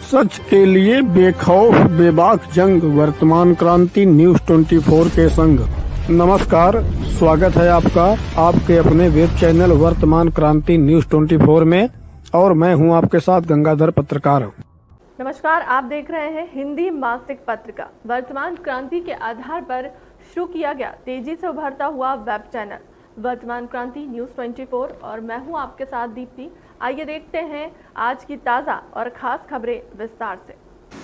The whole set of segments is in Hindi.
सच के लिए बेखौफ बेबाक जंग, वर्तमान क्रांति न्यूज 24 के संग। नमस्कार, स्वागत है आपका आपके अपने वेब चैनल वर्तमान क्रांति न्यूज 24 में, और मैं हूं आपके साथ गंगाधर पत्रकार। नमस्कार, आप देख रहे हैं हिंदी मासिक पत्रिका वर्तमान क्रांति के आधार पर शुरू किया गया तेजी से उभरता हुआ वेब चैनल वर्तमान क्रांति न्यूज 24, और मैं हूं आपके साथ दीप्ति। आइए देखते हैं आज की ताज़ा और खास खबरें विस्तार से।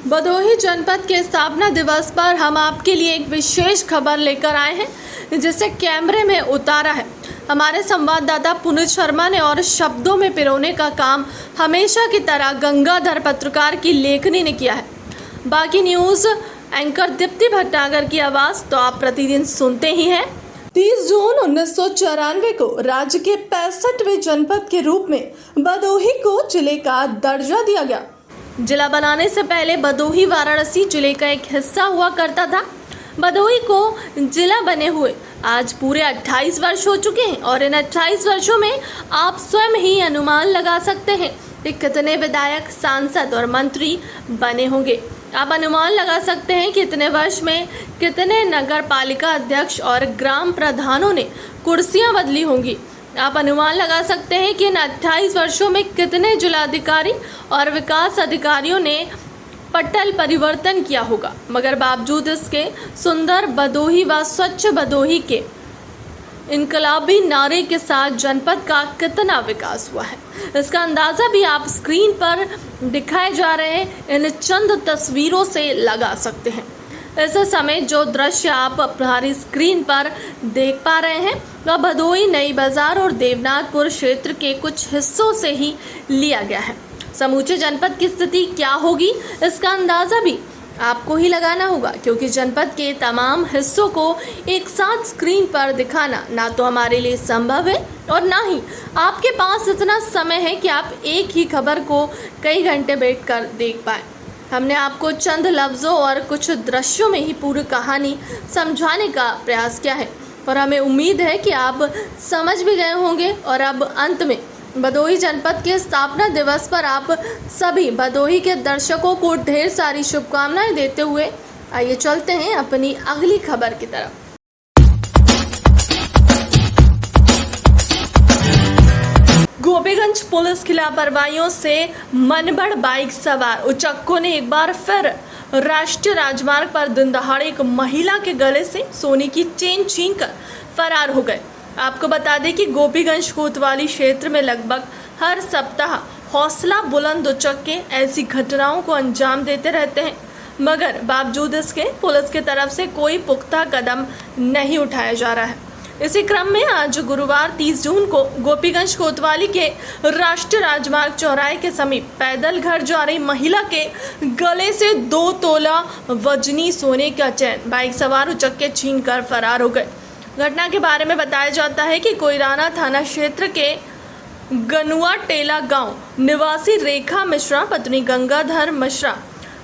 भदोही जनपद के स्थापना दिवस पर हम आपके लिए एक विशेष खबर लेकर आए हैं, जिसे कैमरे में उतारा है हमारे संवाददाता पुनीत शर्मा ने, और शब्दों में पिरोने का काम हमेशा की तरह गंगाधर पत्रकार की लेखनी ने किया है। बाकी न्यूज एंकर दीप्ति भटनागर की आवाज तो आप प्रतिदिन सुनते ही हैं। 30 जून 1994 को राज्य के 65वें जनपद के रूप में भदोही को जिले का दर्जा दिया गया। जिला बनाने से पहले भदोही वाराणसी जिले का एक हिस्सा हुआ करता था। भदोही को जिला बने हुए आज पूरे 28 वर्ष हो चुके हैं, और इन 28 वर्षों में आप स्वयं ही अनुमान लगा सकते हैं कि कितने विधायक, सांसद और मंत्री बने होंगे। आप अनुमान लगा सकते हैं कि इतने वर्ष में कितने नगर पालिका अध्यक्ष और ग्राम प्रधानों ने कुर्सियां बदली होंगी। आप अनुमान लगा सकते हैं कि इन 28 वर्षों में कितने जिलाधिकारी और विकास अधिकारियों ने पटल परिवर्तन किया होगा। मगर बावजूद इसके सुंदर भदोही व स्वच्छ भदोही के इनकलाबी नारे के साथ जनपद का कितना विकास हुआ है, इसका अंदाजा भी आप स्क्रीन पर दिखाए जा रहे इन चंद तस्वीरों से लगा सकते हैं। इस समय जो दृश्य आप हमारी स्क्रीन पर देख पा रहे हैं वह भदोही, नई बाजार और देवनाथपुर क्षेत्र के कुछ हिस्सों से ही लिया गया है। समूचे जनपद की स्थिति क्या होगी, इसका अंदाजा भी आपको ही लगाना होगा, क्योंकि जनपद के तमाम हिस्सों को एक साथ स्क्रीन पर दिखाना ना तो हमारे लिए संभव है, और ना ही आपके पास इतना समय है कि आप एक ही खबर को कई घंटे बैठकर देख पाएं। हमने आपको चंद लफ्ज़ों और कुछ दृश्यों में ही पूरी कहानी समझाने का प्रयास किया है, और हमें उम्मीद है कि आप समझ भी गए होंगे। और अब अंत में भदोही जनपद के स्थापना दिवस पर आप सभी भदोही के दर्शकों को ढेर सारी शुभकामनाएं देते हुए आइए चलते हैं अपनी अगली खबर की तरफ। गोपीगंज पुलिस की लापरवाहियों से मनबड़ बाइक सवार उचक्कों ने एक बार फिर राष्ट्रीय राजमार्ग पर दिन दहाड़े एक महिला के गले से सोने की चेन छीनकर फरार हो गए। आपको बता दें कि गोपीगंज कोतवाली क्षेत्र में लगभग हर सप्ताह हौसला बुलंद उचक्के ऐसी घटनाओं को अंजाम देते रहते हैं, मगर बावजूद इसके पुलिस की तरफ से कोई पुख्ता कदम नहीं उठाया जा रहा है। इसी क्रम में आज गुरुवार 30 जून को गोपीगंज कोतवाली के राष्ट्रीय राजमार्ग चौराहे के समीप पैदल घर जा रही महिला के गले से 2 तोला वजनी सोने का चैन बाइक सवार उचक्के छीनकर फरार हो गए। घटना के बारे में बताया जाता है कि कोयराना थाना क्षेत्र के गनुआ टेला गांव निवासी रेखा मिश्रा पत्नी गंगाधर मिश्रा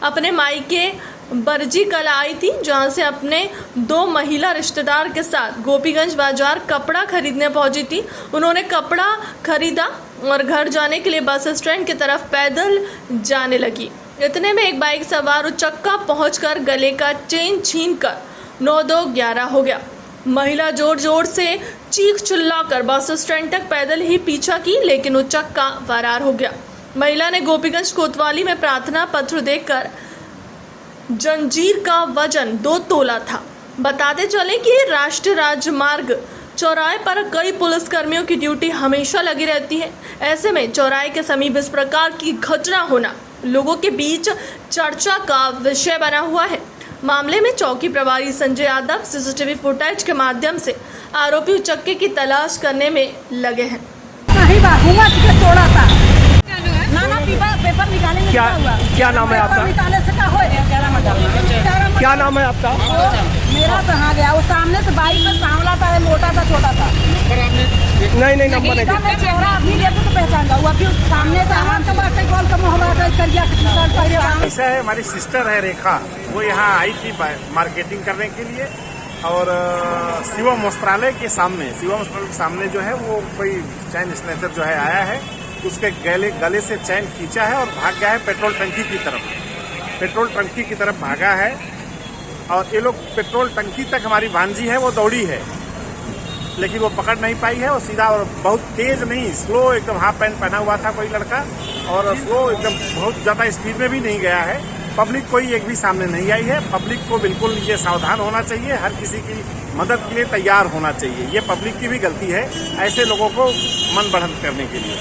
अपने मायके बरजी कल आई थी, जहां से अपने 2 महिला रिश्तेदार के साथ गोपीगंज बाजार कपड़ा खरीदने पहुंची थी। उन्होंने कपड़ा खरीदा और घर जाने के लिए बस स्टैंड की तरफ पैदल जाने लगी। इतने में एक बाइक सवार उचक्का पहुंचकर गले का चेन छीनकर 9-2-11 हो गया। महिला जोर जोर से चीख चिल्लाकर बस स्टैंड तक पैदल ही पीछा की, लेकिन उचक्का फरार हो गया। महिला ने गोपीगंज कोतवाली में प्रार्थना पत्र देकर जंजीर का वजन 2 तोला था। बताते चले कि राष्ट्रीय राजमार्ग चौराहे पर कई पुलिसकर्मियों की ड्यूटी हमेशा लगी रहती है। ऐसे में चौराहे के समीप इस प्रकार की घटना होना लोगों के बीच चर्चा का विषय बना हुआ है। मामले में चौकी प्रभारी संजय यादव सीसीटीवी फुटेज के माध्यम से आरोपी उचक्के की तलाश करने में लगे हैं। क्या नाम है आपका? क्या नाम है आपका? मेरा कहाँ गया? वो सामने से बाइक में सांवला सा है, मोटा सा, छोटा सा। नहीं नंबर नहीं। मैं चेहरा अभी देखो तो पहचान जाऊँ। अभी सामने से आराम से बात कॉल का मोहब्बत कर दिया। ऐसा है, हमारी सिस्टर है रेखा, वो यहाँ आई थी मार्केटिंग करने के लिए, और शिवम वस्त्रालय के सामने जो है वो कोई चैन स्नैचर जो है आया है, उसके गले से चैन खींचा है और भाग गया है पेट्रोल टंकी की तरफ। पेट्रोल टंकी की तरफ भागा है और ये लोग पेट्रोल टंकी तक हमारी भांजी है वो दौड़ी है, लेकिन वो पकड़ नहीं पाई है। और सीधा और बहुत तेज नहीं, स्लो एकदम, हाफ पैंट पहना हुआ था कोई लड़का, और स्लो एकदम, बहुत ज्यादा स्पीड में भी नहीं गया है। पब्लिक कोई एक भी सामने नहीं आई है। पब्लिक को बिल्कुल ये सावधान होना चाहिए, हर किसी की मदद के लिए तैयार होना चाहिए। ये पब्लिक की भी गलती है ऐसे लोगों को मन बढ़ंत करने के लिए।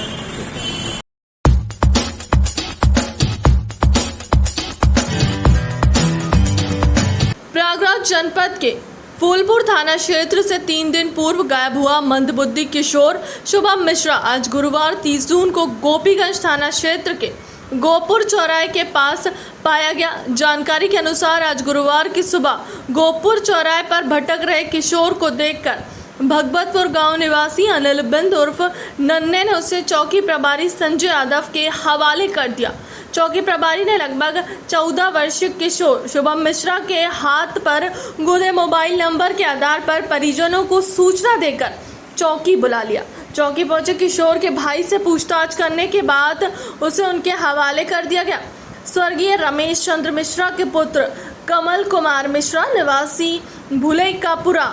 प्रयागराज जनपद के फूलपुर थाना क्षेत्र से 3 दिन पूर्व गायब हुआ मंदबुद्धि किशोर शुभम मिश्रा आज गुरुवार 30 जून को गोपीगंज थाना क्षेत्र के गोपुर चौराहे के पास पाया गया। जानकारी के अनुसार आज गुरुवार की सुबह गोपुर चौराहे पर भटक रहे किशोर को देखकर भगवतपुर गांव निवासी अनिल बिंद उर्फ नन्हे ने उसे चौकी प्रभारी संजय यादव के हवाले कर दिया। चौकी प्रभारी ने लगभग 14 वर्षीय किशोर शुभम मिश्रा के हाथ पर गुदे मोबाइल नंबर के आधार पर परिजनों को सूचना देकर चौकी बुला लिया। चौकी पहुंचे किशोर के भाई से पूछताछ करने के बाद उसे उनके हवाले कर दिया गया। स्वर्गीय रमेश चंद्र मिश्रा के पुत्र कमल कुमार मिश्रा निवासी भुलेकापुरा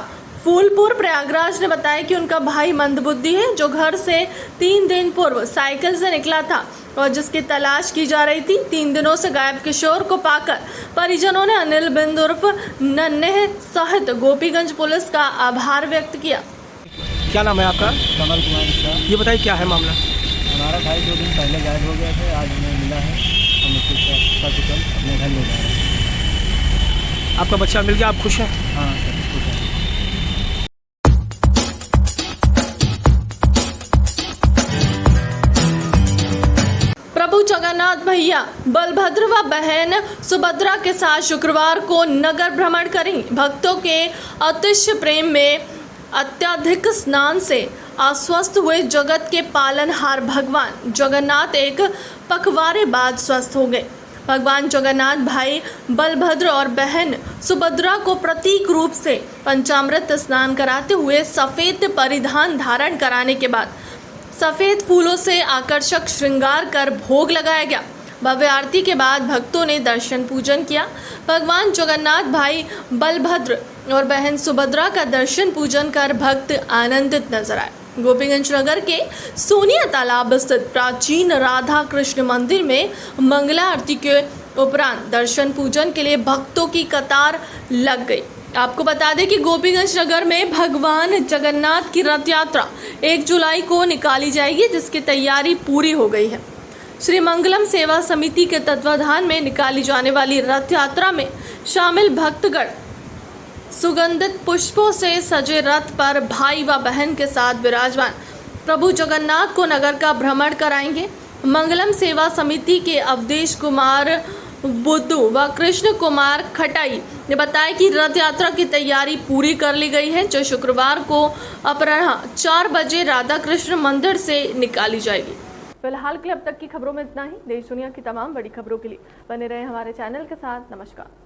फूलपुर प्रयागराज ने बताया कि उनका भाई मंदबुद्धि है जो घर से 3 दिन पूर्व साइकिल से निकला था और जिसकी तलाश की जा रही थी। 3 दिनों से गायब किशोर को पाकर परिजनों ने अनिल बिंद उर्फ नन्हे सहित गोपीगंज पुलिस का आभार व्यक्त किया। क्या नाम है आपका? कमल कुमार मिश्रा। ये बताइए क्या है मामला? हमारा भाई 2 दिन पहले गायब हो गया था, आज हमें मिला है। हम उसको सकुशल अपने घर ले जा रहे हैं। आपका बच्चा मिल गया, आप खुश हैं? हाँ सर, खुश है। प्रभु जगन्नाथ भैया बलभद्र व बहन सुभद्रा के साथ शुक्रवार को नगर भ्रमण करेंगे। भक्तों के अतिशय प्रेम में अत्यधिक स्नान से अस्वस्थ हुए जगत के पालनहार भगवान जगन्नाथ एक पखवाड़े बाद स्वस्थ हो गए। भगवान जगन्नाथ भाई बलभद्र और बहन सुभद्रा को प्रतीक रूप से पंचामृत स्नान कराते हुए सफेद परिधान धारण कराने के बाद सफेद फूलों से आकर्षक श्रृंगार कर भोग लगाया गया। भव्य आरती के बाद भक्तों ने दर्शन पूजन किया। भगवान जगन्नाथ भाई बलभद्र और बहन सुभद्रा का दर्शन पूजन कर भक्त आनंदित नजर आए। गोपीगंज नगर के सोनिया तालाब स्थित प्राचीन राधा कृष्ण मंदिर में मंगला आरती के उपरांत दर्शन पूजन के लिए भक्तों की कतार लग गई। आपको बता दें कि गोपीगंज नगर में भगवान जगन्नाथ की रथ यात्रा 1 जुलाई को निकाली जाएगी, जिसकी तैयारी पूरी हो गई है। श्री मंगलम सेवा समिति के तत्वाधान में निकाली जाने वाली रथ यात्रा में शामिल भक्तगण सुगंधित पुष्पों से सजे रथ पर भाई व बहन के साथ विराजमान प्रभु जगन्नाथ को नगर का भ्रमण कराएंगे। मंगलम सेवा समिति के अवधेश कुमार बुद्धू व कृष्ण कुमार खटाई ने बताया कि रथ यात्रा की तैयारी पूरी कर ली गई है, जो शुक्रवार को अपराह्न 4 बजे राधा कृष्ण मंदिर से निकाली जाएगी। फिलहाल के लिए अब तक की खबरों में इतना ही। देश दुनिया की तमाम बड़ी खबरों के लिए बने रहे हमारे चैनल के साथ। नमस्कार।